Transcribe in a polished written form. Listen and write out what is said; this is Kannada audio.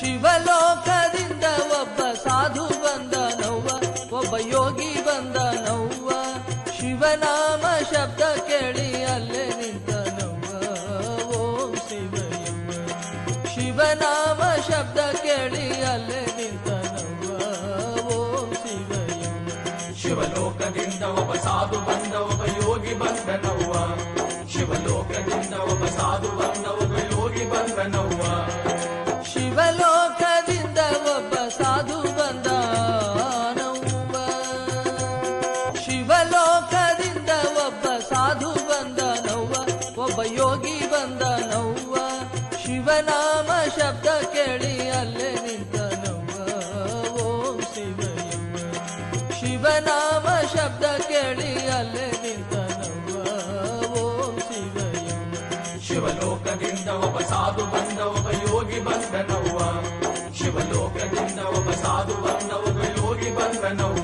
ಶಿವಲೋಕದಿಂದ ಒಬ್ಬ ಸಾಧು ಬಂದನವ್ವ, ಒಬ್ಬ ಯೋಗಿ ಬಂದನವ್ವ. ಶಿವನಾಮ ಶಬ್ದ ಕೇಳಿ ಅಲ್ಲೇ ನಿಂತನವ್ವ, ಓಂ ಶಿವಯ್ಯವ್ವ. ಶಿವನಾಮ ಶಬ್ದ ಕೇಳಿ ಅಲ್ಲೇ ನಿಂತನವ್ವ, ಓಂ ಶಿವಯ್ಯವ್ವ. ಶಿವಲೋಕದಿಂದ ಒಬ್ಬ ಸಾಧು ಬಂದ, ಒಬ್ಬ ಯೋಗಿ ಬಂದನವ್ವ. ಶಿವಲೋಕದಿಂದ ಒಬ್ಬ ಸಾಧು ಬಂದ, ಒಬ್ಬ ಯೋಗಿ ಬಂದನವ್ವ. ಶಿವಲೋಕದಿಂದ ಒಬ್ಬ ಸಾಧು ಬಂದನವ್ವ. ಶಿವಲೋಕದಿಂದ ಒಬ್ಬ ಸಾಧು ಬಂದನವ್ವ, ಒಬ್ಬ ಯೋಗಿ ಬಂದನವ್ವ. ಶಿವನಾಮ ಶಬ್ದ ಕೇಳಿ ಅಲ್ಲೇ ನಿಂತನವ್ವ, ಓಂ ಶಿವಯ್ಯವ್ವ. ಶಿವನಾಮ ಶಬ್ದ ಕೇಳಿ ಅಲ್ಲೇ ನಿಂತನವ್ವ, ಓಂ ಶಿವಯ್ಯವ್ವ. ಶಿವಲೋಕದಿಂದ ಒಬ್ಬ ಸಾಧು ಬಂದ, ಒಬ್ಬ ಯೋಗಿ ಬಂದನವ್ವ. ಶಿವಲೋಕದಿಂದ ಒಬ್ಬ ಸಾಧು ಬಂದ, ಒಬ್ಬ ಯೋಗಿ ಬಂದನವ್ವ.